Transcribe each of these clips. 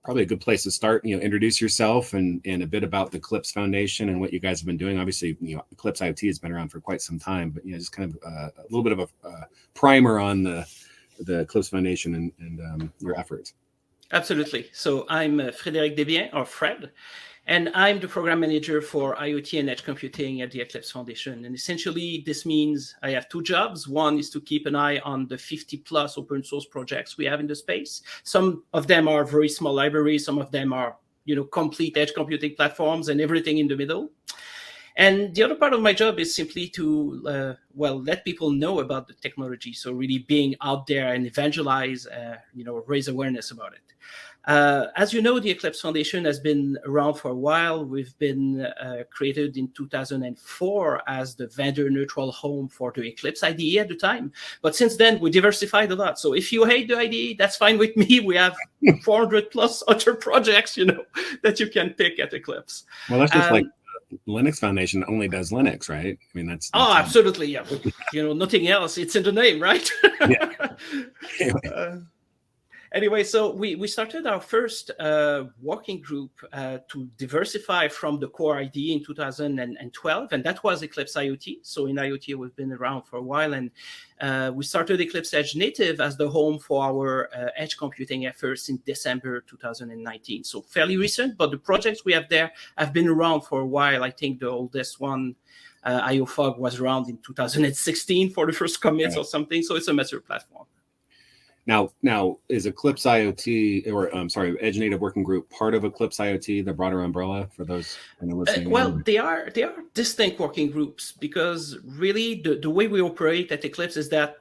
probably a good place to start. Introduce yourself and a bit about the Eclipse Foundation and what you guys have been doing. Obviously, Eclipse IoT has been around for quite some time, but just kind of a little bit of a primer on the Eclipse Foundation and your efforts. Absolutely. So I'm Frédéric Desbiens, or Fred, and I'm the program manager for IoT and edge computing at the Eclipse Foundation. And essentially, this means I have two jobs. One is to keep an eye on the 50+ open source projects we have in the space. Some of them are very small libraries. Some of them are, complete edge computing platforms, and everything in the middle. And the other part of my job is simply to, let people know about the technology. So really being out there and evangelize, raise awareness about it. As you know, the Eclipse Foundation has been around for a while. We've been created in 2004 as the vendor-neutral home for the Eclipse IDE at the time. But since then, we diversified a lot. So if you hate the IDE, that's fine with me. We have 400+ other projects, that you can pick at Eclipse. Well, that's just like Linux Foundation only does Linux, right? I mean, that's absolutely, yeah. But, nothing else. It's in the name, right? Yeah. Anyway, so we started our first working group to diversify from the core IDE in 2012, and that was Eclipse IoT. So in IoT, we've been around for a while, and we started Eclipse Edge Native as the home for our edge computing efforts in December 2019. So fairly recent, but the projects we have there have been around for a while. I think the oldest one, IOFog, was around in 2016 for the first commits or something. So it's a mature platform. Now is Eclipse IoT, or Edge Native Working Group, part of Eclipse IoT, the broader umbrella, for those listening? They are distinct working groups, because really the way we operate at Eclipse is that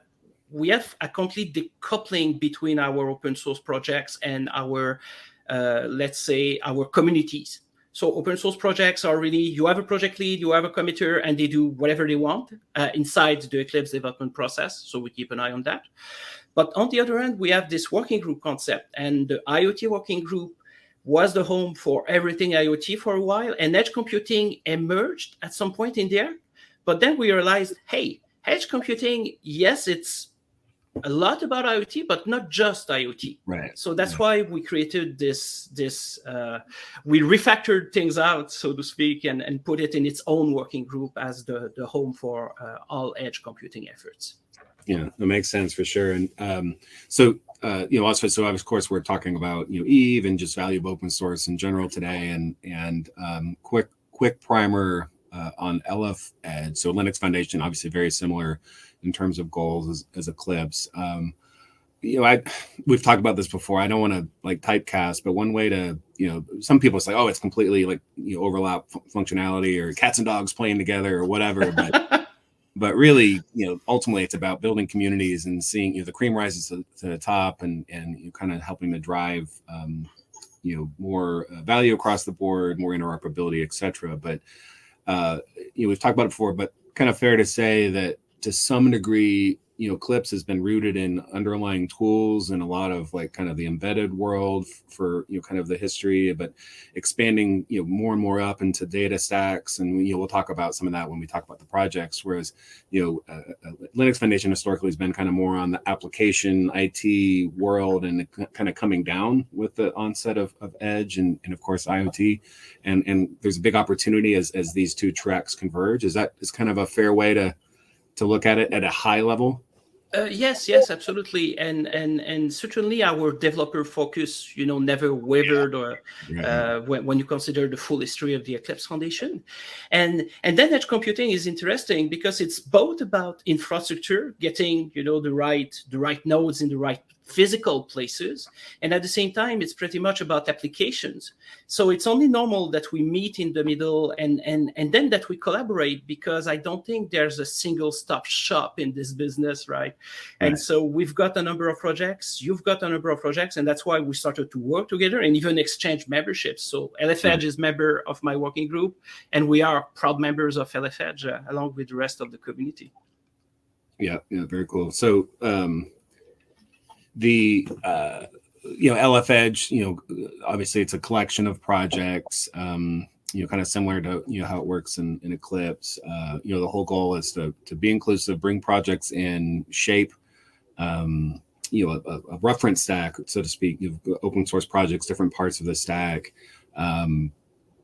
we have a complete decoupling between our open source projects and our, our communities. So open source projects are really, you have a project lead, you have a committer, and they do whatever they want inside the Eclipse development process. So we keep an eye on that. But on the other hand, we have this working group concept, and the IoT working group was the home for everything IoT for a while, and edge computing emerged at some point in there. But then we realized, hey, edge computing, yes, it's a lot about IoT, but not just IoT. Right. So that's why we created this we refactored things out, so to speak, and put it in its own working group as the home for all edge computing efforts. Yeah, that makes sense for sure. And so of course, we're talking about Eve and just value of open source in general today, and quick primer on LF Edge. So Linux Foundation, obviously very similar in terms of goals as Eclipse. We've talked about this before. I don't want to typecast, but one way to some people say, oh, it's completely overlap functionality, or cats and dogs playing together, or whatever, but. But really, ultimately, it's about building communities and seeing, the cream rises to the top, and kind of helping to drive, more value across the board, more interoperability, et cetera. But, we've talked about it before, but kind of fair to say that to some degree, Eclipse has been rooted in underlying tools and a lot of kind of the embedded world for, kind of the history, but expanding, more and more up into data stacks. And, we'll talk about some of that when we talk about the projects. Whereas, Linux Foundation historically has been kind of more on the application IT world, and kind of coming down with the onset of Edge and of course, IoT. And there's a big opportunity as these two tracks converge. Is kind of a fair way to look at it at a high level? Yes, absolutely, and certainly our developer focus, never wavered, or when you consider the full history of the Eclipse Foundation, and then edge computing is interesting because it's both about infrastructure, getting the right nodes in the right physical places, and at the same time it's pretty much about applications. So it's only normal that we meet in the middle and then that we collaborate, because I don't think there's a single stop shop in this business, right? And so we've got a number of projects, you've got a number of projects, and that's why we started to work together and even exchange memberships. So LF Edge is member of my working group, and we are proud members of LF Edge along with the rest of the community. Yeah, very cool. So the LF Edge, obviously it's a collection of projects, kind of similar to how it works in Eclipse. The whole goal is to be inclusive, bring projects in, shape a reference stack, so to speak. You've open source projects, different parts of the stack.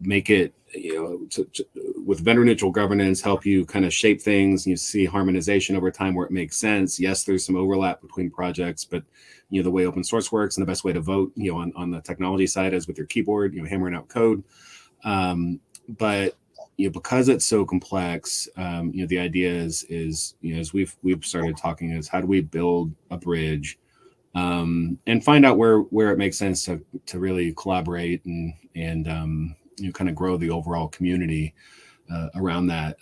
Make it, with vendor neutral governance, help you kind of shape things. You see harmonization over time where it makes sense. Yes, there's some overlap between projects, but the way open source works and the best way to vote, on the technology side is with your keyboard, hammering out code. But because it's so complex, the idea is as we've started talking, is how do we build a bridge and find out where it makes sense to really collaborate and kind of grow the overall community around that.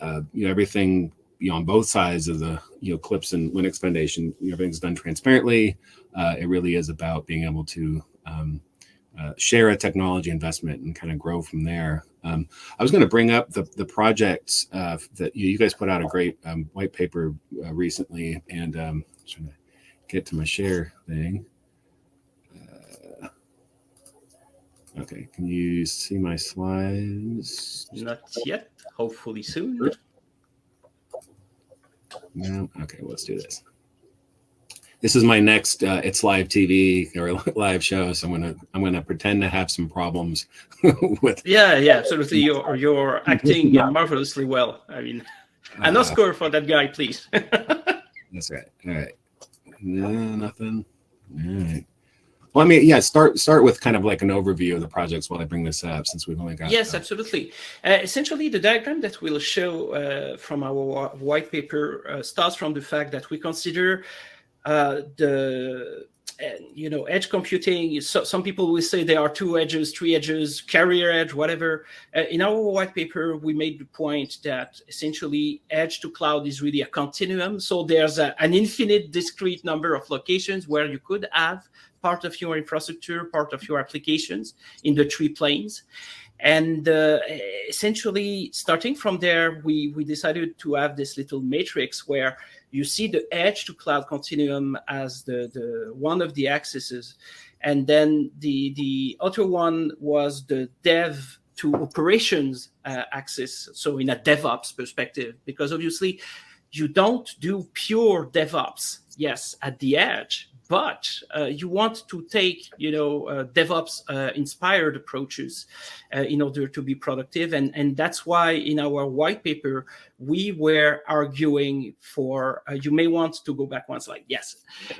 Everything on both sides of the Eclipse and Linux Foundation, everything's done transparently. It really is about being able to share a technology investment and kind of grow from there. I was going to bring up the projects that you guys put out a great white paper recently, and trying to get to my share thing. Okay, can you see my slides? Not yet. Hopefully soon. No. Okay, let's do this. This is my next it's live TV or live show, so I'm gonna pretend to have some problems with. Yeah, absolutely. You're acting marvelously well. I mean, an Oscar for that guy, please. That's right. All right. No, nothing. All right. Well, I mean, start with kind of like an overview of the projects while I bring this up, since we've only got. Yes, absolutely. Essentially, the diagram that we'll show from our white paper starts from the fact that we consider the edge computing. So some people will say there are 2 edges, 3 edges, carrier edge, whatever. In our white paper, we made the point that essentially edge to cloud is really a continuum. So there's an infinite discrete number of locations where you could have part of your infrastructure, part of your applications in the 3 planes. And essentially, starting from there, we decided to have this little matrix where you see the edge to cloud continuum as the one of the axes. And then the other one was the dev to operations axis. So in a DevOps perspective, because obviously you don't do pure DevOps, yes, at the edge, but you want to take, DevOps inspired approaches in order to be productive. And that's why in our white paper, we were arguing for, you may want to go back one slide. Yes,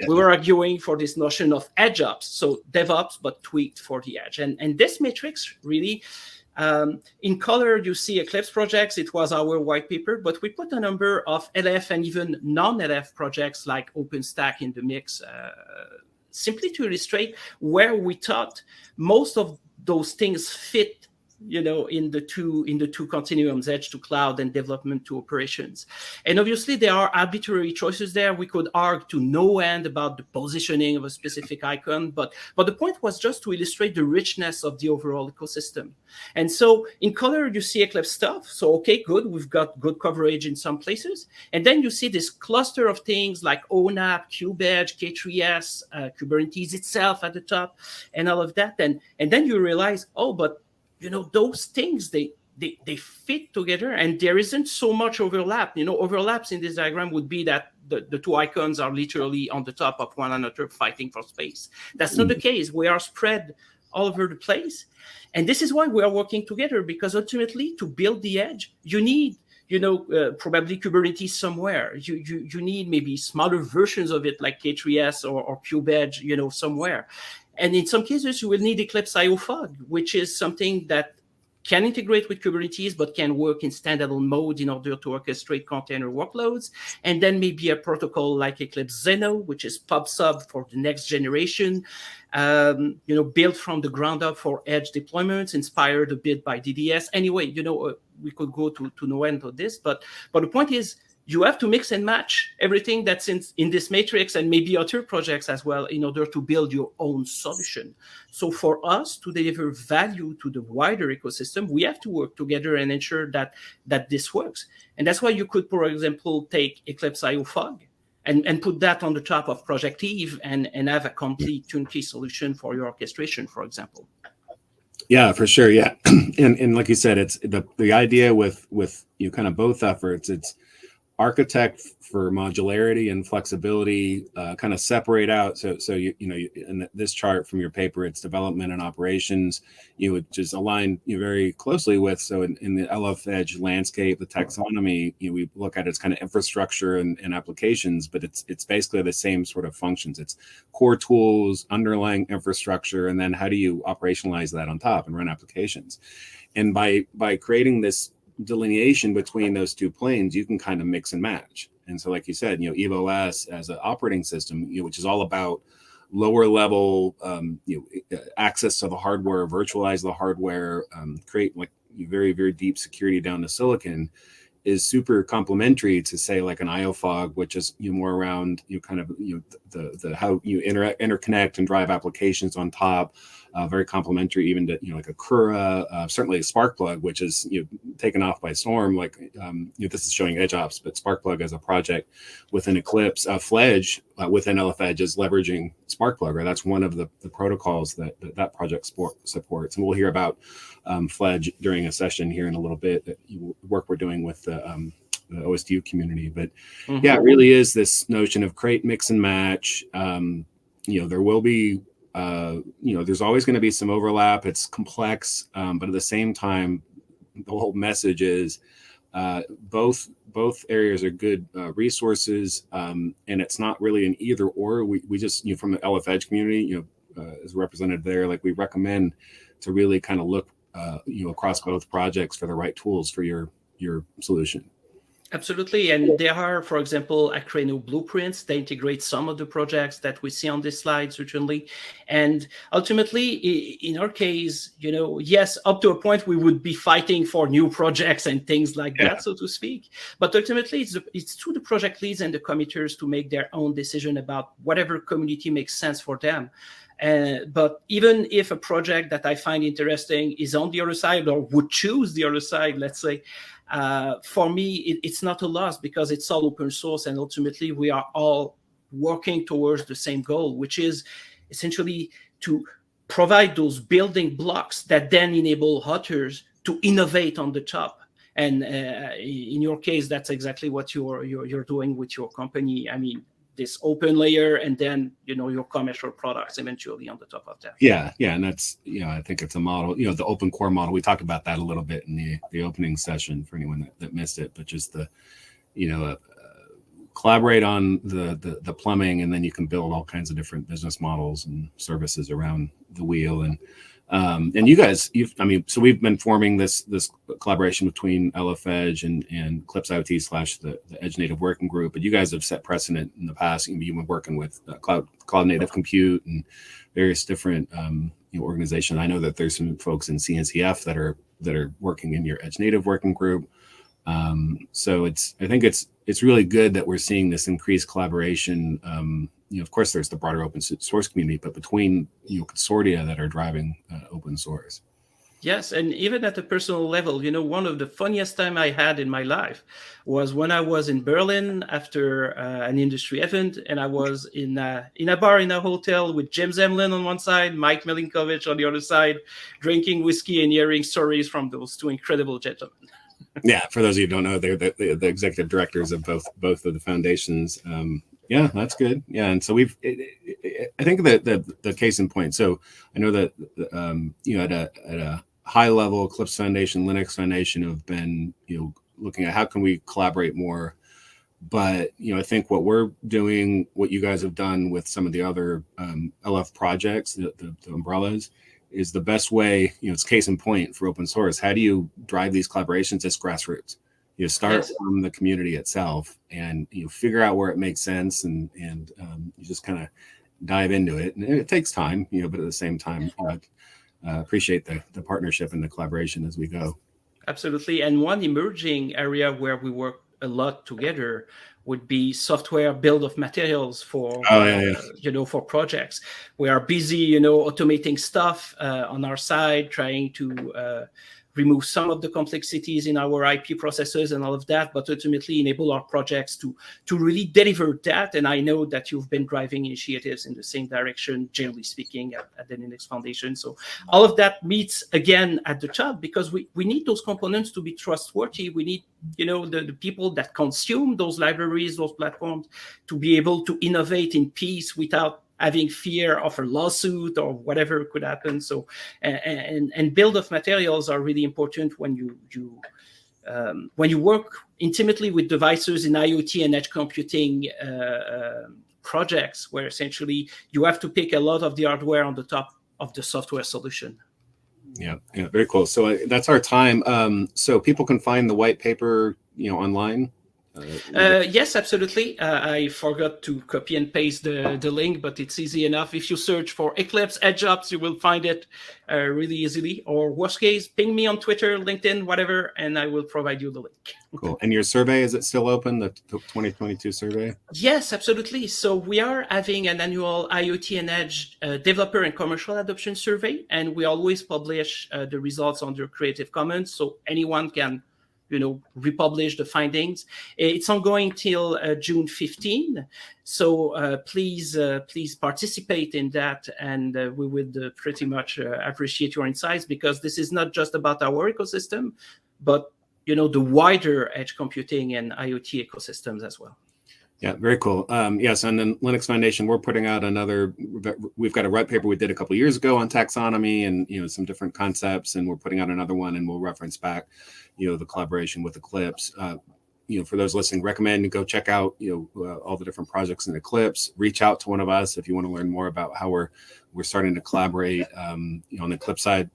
we were arguing for this notion of edge ops. So DevOps, but tweaked for the edge. And this matrix really, in color, you see Eclipse projects. It was our white paper, but we put a number of LF and even non-LF projects like OpenStack in the mix, simply to illustrate where we thought most of those things fit, in the two continuums, edge to cloud and development to operations. And obviously there are arbitrary choices there. We could argue to no end about the positioning of a specific icon, but the point was just to illustrate the richness of the overall ecosystem. And so in color, you see Eclipse stuff. So, okay, good. We've got good coverage in some places. And then you see this cluster of things like ONAP, KubeEdge, K3S, Kubernetes itself at the top, and all of that. And then you realize, but those things, they fit together and there isn't so much overlap. Overlaps in this diagram would be that the 2 icons are literally on the top of one another fighting for space. That's not the case. We are spread all over the place. And this is why we are working together, because ultimately to build the edge, you need probably Kubernetes somewhere. You need maybe smaller versions of it like K3S or KubeEdge, somewhere. And in some cases, you will need Eclipse IO Fog, which is something that can integrate with Kubernetes, but can work in standalone mode in order to orchestrate container workloads. And then maybe a protocol like Eclipse Zeno, which is PubSub for the next generation, built from the ground up for edge deployments, inspired a bit by DDS. Anyway, we could go to no end of this, but the point is, you have to mix and match everything that's in this matrix and maybe other projects as well in order to build your own solution. So for us to deliver value to the wider ecosystem, we have to work together and ensure that this works. And that's why you could, for example, take Eclipse IO Fog and put that on the top of Project Eve and have a complete turnkey solution for your orchestration, for example. Yeah, for sure. Yeah. And like you said, it's the idea with kind of both efforts. It's architect for modularity and flexibility, kind of separate out. So you know, in this chart from your paper, it's development and operations, which is aligned very closely with. So in the LF Edge landscape, the taxonomy, we look at it's kind of infrastructure and applications, but it's basically the same sort of functions. It's core tools, underlying infrastructure, and then how do you operationalize that on top and run applications? And by creating this delineation between those two planes, you can kind of mix and match. And so, like you said, EVOS as an operating system, which is all about lower level, access to the hardware, virtualize the hardware, create like very, very deep security down to silicon, is super complementary to say like an IOFOG, which is more around kind of the how you interconnect and drive applications on top. Very complementary even to like a Cura, certainly a Sparkplug, which is taken off by storm. Like this is showing edge ops, but Sparkplug as a project within Eclipse, Fledge within LF Edge is leveraging Sparkplug, or that's one of the protocols that project supports. And we'll hear about Fledge during a session here in a little bit, that work we're doing with the OSDU community. But yeah, it really is this notion of create, mix and match. There will be there's always going to be some overlap. It's complex, but at the same time, the whole message is both areas are good resources, and it's not really an either or. We just from the LF Edge community, as represented there, like we recommend to really kind of look across both projects for the right tools for your solution. Absolutely. And there are, for example, Acreno blueprints. They integrate some of the projects that we see on this slide, certainly. And ultimately, in our case, yes, up to a point, we would be fighting for new projects and things like that, so to speak. But ultimately, it's to the project leads and the committers to make their own decision about whatever community makes sense for them. But even if a project that I find interesting is on the other side, or would choose the other side, let's say, for me, it's not a loss, because it's all open source, and ultimately we are all working towards the same goal, which is essentially to provide those building blocks that then enable others to innovate on the top. And in your case, that's exactly what you're doing with your company. I mean, this open layer, and then your commercial products eventually on the top of that. Yeah, and that's I think it's a model. The open core model. We talked about that a little bit in the opening session for anyone that missed it. But just the collaborate on the plumbing, and then you can build all kinds of different business models and services around the wheel. And you guys, so we've been forming this collaboration between LF Edge and Eclipse IoT / the Edge Native Working Group. But you guys have set precedent in the past. You've been working with cloud native compute and various different organizations. I know that there's some folks in CNCF that are working in your Edge Native Working Group. So I think it's really good that we're seeing this increased collaboration. Of course, there's the broader open source community, but between consortia that are driving open source. Yes, and even at a personal level, one of the funniest time I had in my life was when I was in Berlin after an industry event, and I was in a bar in a hotel with Jim Zemlin on one side, Mike Milinkovic on the other side, drinking whiskey and hearing stories from those two incredible gentlemen. Yeah, for those of you who don't know, they're the executive directors of both of the foundations. Yeah, that's good. Yeah, and so I think that the case in point. So I know that at a high level, Eclipse Foundation, Linux Foundation have been looking at how can we collaborate more. But I think what we're doing, what you guys have done with some of the other LF projects, the umbrellas, is the best way. It's case in point for open source. How do you drive these collaborations? It's grassroots. Start from the community itself, and figure out where it makes sense, and you just kind of dive into it. And it takes time, but at the same time, appreciate the partnership and the collaboration as we go. Absolutely. And one emerging area where we work a lot together would be software build of materials for for projects. We are busy automating stuff on our side, trying to remove some of the complexities in our IP processes and all of that, but ultimately enable our projects to really deliver that. And I know that you've been driving initiatives in the same direction, generally speaking, at the Linux Foundation. So all of that meets again at the top, because we need those components to be trustworthy. We need, the people that consume those libraries, those platforms, to be able to innovate in peace without having fear of a lawsuit or whatever could happen. So, and build of materials are really important when you work intimately with devices in IoT and edge computing projects, where essentially you have to pick a lot of the hardware on the top of the software solution. Yeah, very cool. So that's our time. So people can find the white paper, online. Yes, absolutely. I forgot to copy and paste the link, but it's easy enough. If you search for Eclipse Edge Ops, you will find it really easily. Or worst case, ping me on Twitter, LinkedIn, whatever, and I will provide you the link. Cool. And your survey, is it still open, the 2022 survey? Yes, absolutely. So we are having an annual IoT and Edge developer and commercial adoption survey, and we always publish the results under Creative Commons, so anyone can republish the findings. It's ongoing till June 15. So please participate in that, and we would pretty much appreciate your insights, because this is not just about our ecosystem, but the wider edge computing and IoT ecosystems as well. Yeah, very cool. Yes, and then Linux Foundation, we're putting out we've got a white paper we did a couple of years ago on taxonomy and some different concepts, and we're putting out another one, and we'll reference back the collaboration with Eclipse. For those listening, recommend to go check out all the different projects in Eclipse. Reach out to one of us if you want to learn more about how we're starting to collaborate. On the Eclipse side,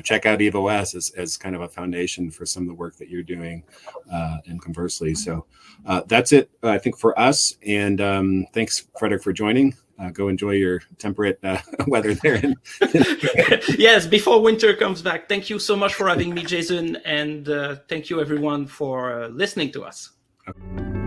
check out EvoS as kind of a foundation for some of the work that you're doing, and conversely. So that's it, I think, for us. And thanks, Frederick, for joining. Go enjoy your temperate weather there. Yes, before winter comes back. Thank you so much for having me, Jason. And thank you, everyone, for listening to us. Okay.